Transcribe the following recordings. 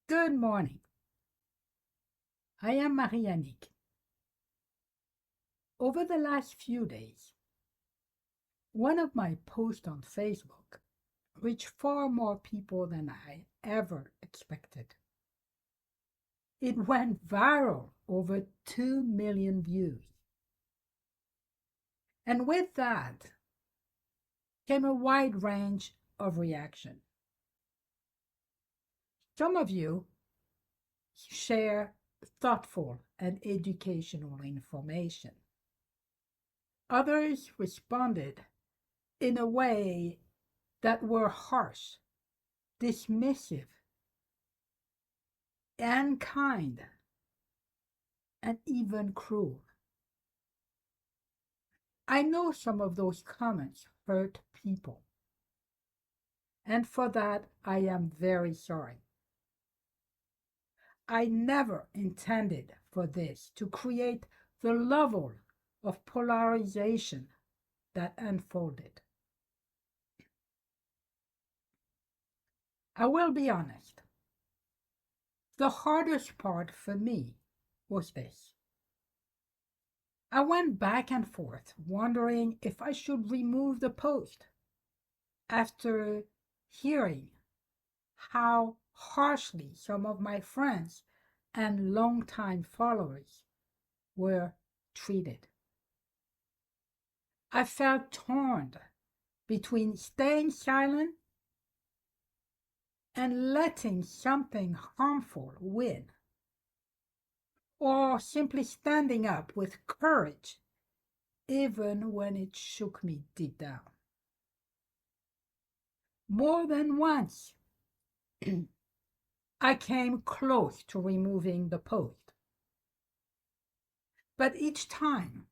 Good morning. I am Marie-Annick. Over the last few days, one of my posts on Facebook reached far more people than I ever expected. It went viral, over 2 million views. And with that came a wide range of reaction. Some of you share thoughtful and educational information. Others responded in a way that were harsh, dismissive, unkind, and even cruel. I know some of those comments hurt people, and for that I am very sorry. I never intended for this to create the level of polarization that unfolded. I will be honest. The hardest part for me was this. I went back and forth, wondering if I should remove the post after hearing how harshly some of my friends and longtime followers were treated. I felt torn between staying silent and letting something harmful win, or simply standing up with courage even when it shook me deep down. More than once, I came close to removing the post. But each time,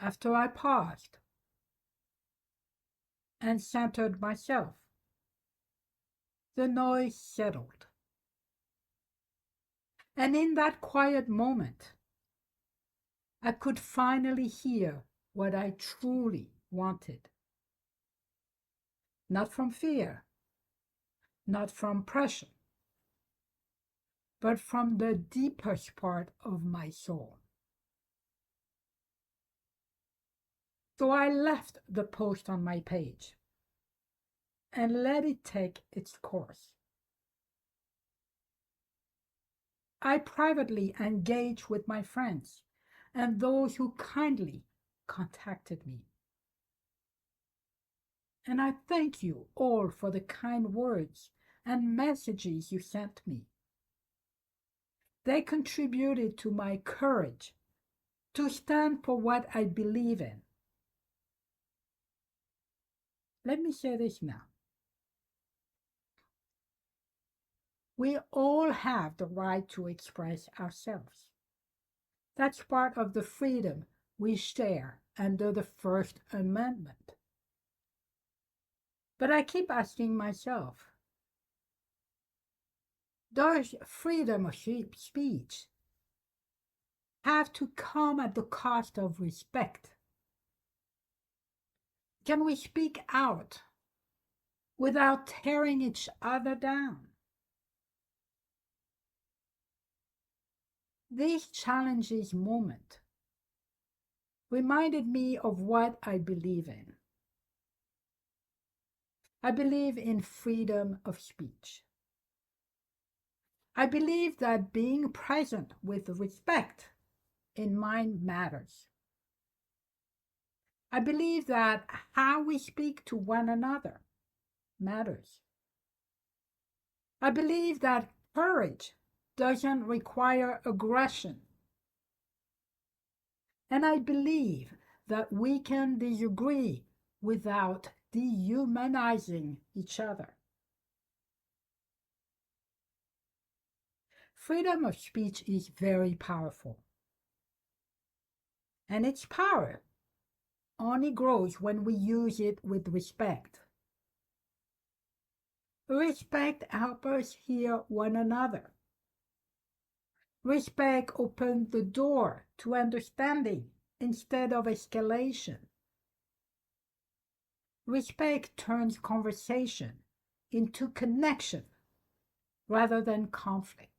after I paused and centered myself, the noise settled. And in that quiet moment, I could finally hear what I truly wanted. Not from fear, not from pressure, but from the deepest part of my soul. So I left the post on my page and let it take its course. I privately engaged with my friends and those who kindly contacted me. And I thank you all for the kind words and messages you sent me. They contributed to my courage to stand for what I believe in. Let me say this now. We all have the right to express ourselves. That's part of the freedom we share under the First Amendment. But I keep asking myself, does freedom of speech have to come at the cost of respect? Can we speak out without tearing each other down? This challenges moment reminded me of what I believe in. I believe in freedom of speech. I believe that being present with respect in mind matters. I believe that how we speak to one another matters. I believe that courage doesn't require aggression. And I believe that we can disagree without dehumanizing each other. Freedom of speech is very powerful. And its power only grows when we use it with respect. Respect helps us hear one another. Respect opens the door to understanding instead of escalation. Respect turns conversation into connection rather than conflict.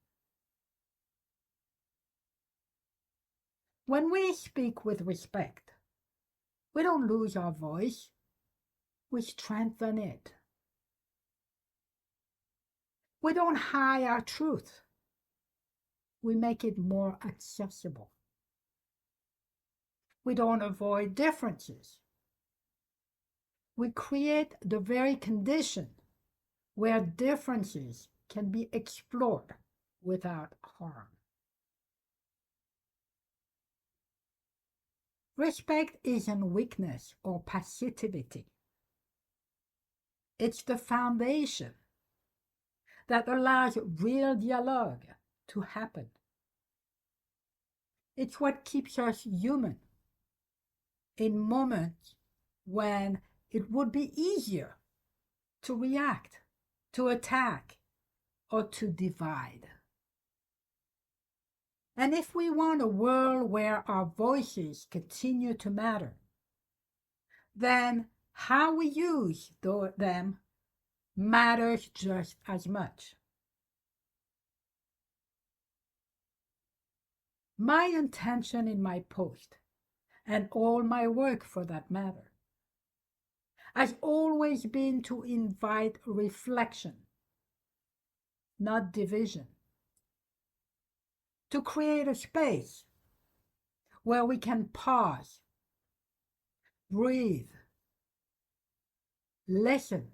When we speak with respect, we don't lose our voice, we strengthen it. We don't hide our truth, we make it more accessible. We don't avoid differences. We create the very condition where differences can be explored without harm. Respect isn't weakness or passivity. It's the foundation that allows real dialogue to happen. It's what keeps us human in moments when it would be easier to react, to attack, or to divide. And if we want a world where our voices continue to matter, then how we use them matters just as much. My intention in my post, and all my work for that matter, has always been to invite reflection, not division. To create a space where we can pause, breathe, listen,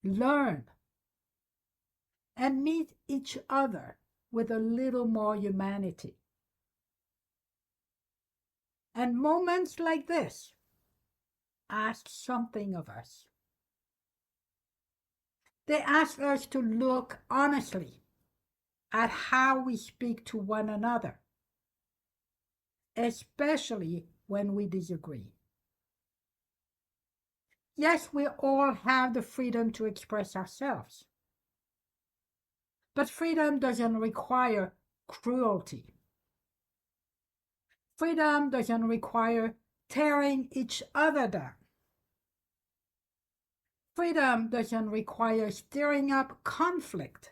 learn, and meet each other with a little more humanity. And moments like this ask something of us. They ask us to look honestly at how we speak to one another, especially when we disagree. Yes, we all have the freedom to express ourselves, but freedom doesn't require cruelty. Freedom doesn't require tearing each other down. Freedom doesn't require stirring up conflict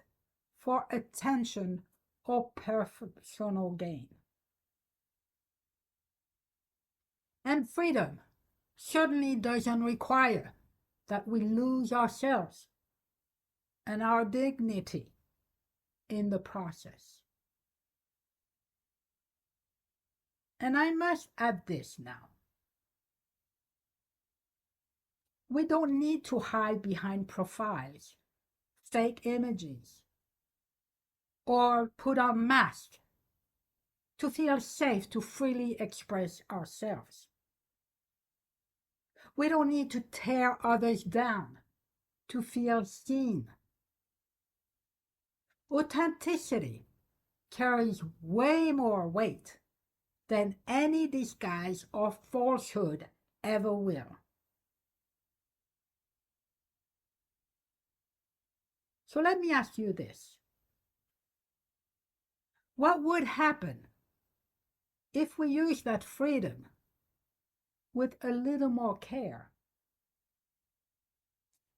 for attention or personal gain. And freedom certainly doesn't require that we lose ourselves and our dignity in the process. And I must add this now. We don't need to hide behind profiles, fake images, or put on masks to feel safe to freely express ourselves. We don't need to tear others down to feel seen. Authenticity carries way more weight than any disguise or falsehood ever will. So let me ask you this. What would happen if we use that freedom with a little more care?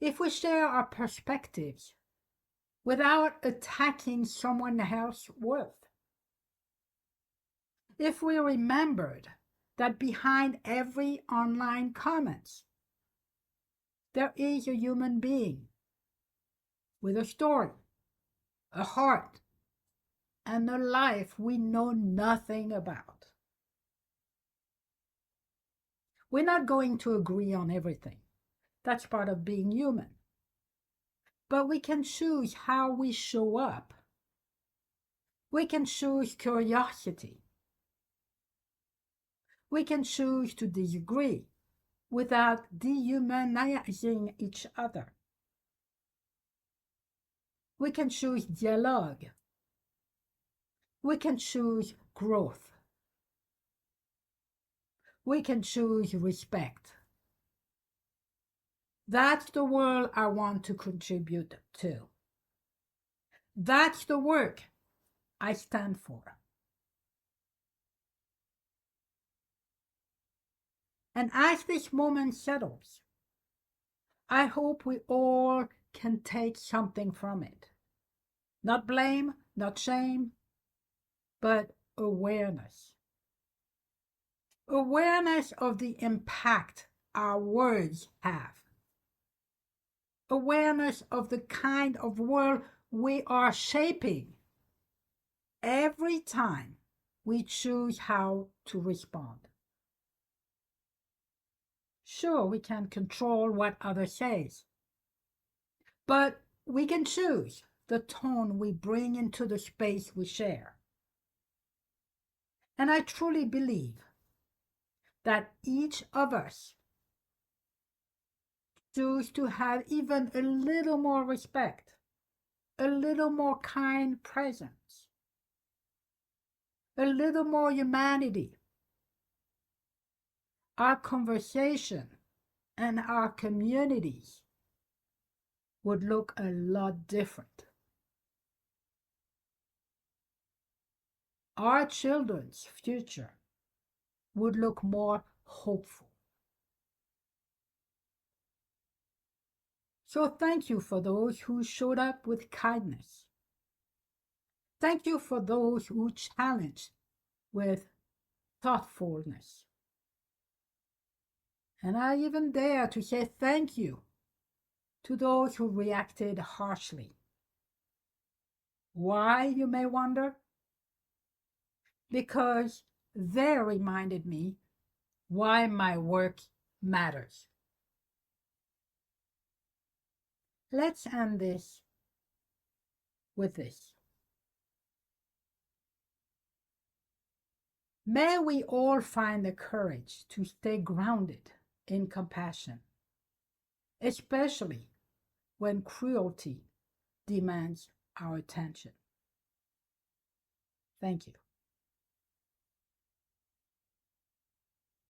If we share our perspectives without attacking someone else's worth? If we remembered that behind every online comment, there is a human being with a story, a heart, and a life we know nothing about. We're not going to agree on everything. That's part of being human. But we can choose how we show up. We can choose curiosity. We can choose to disagree without dehumanizing each other. We can choose dialogue. We can choose growth. We can choose respect. That's the world I want to contribute to. That's the work I stand for. And as this moment settles, I hope we all can take something from it. Not blame, not shame, but awareness. Awareness of the impact our words have. Awareness of the kind of world we are shaping every time we choose how to respond. Sure, we can control what others say, but we can choose the tone we bring into the space we share. And I truly believe that each of us choose to have even a little more respect, a little more kind presence, a little more humanity. Our conversation and our communities would look a lot different. Our children's future would look more hopeful. So thank you for those who showed up with kindness. Thank you for those who challenged with thoughtfulness. And I even dare to say thank you to those who reacted harshly. Why, you may wonder? Because they reminded me why my work matters. Let's end this with this. May we all find the courage to stay grounded in compassion, especially when cruelty demands our attention. Thank you.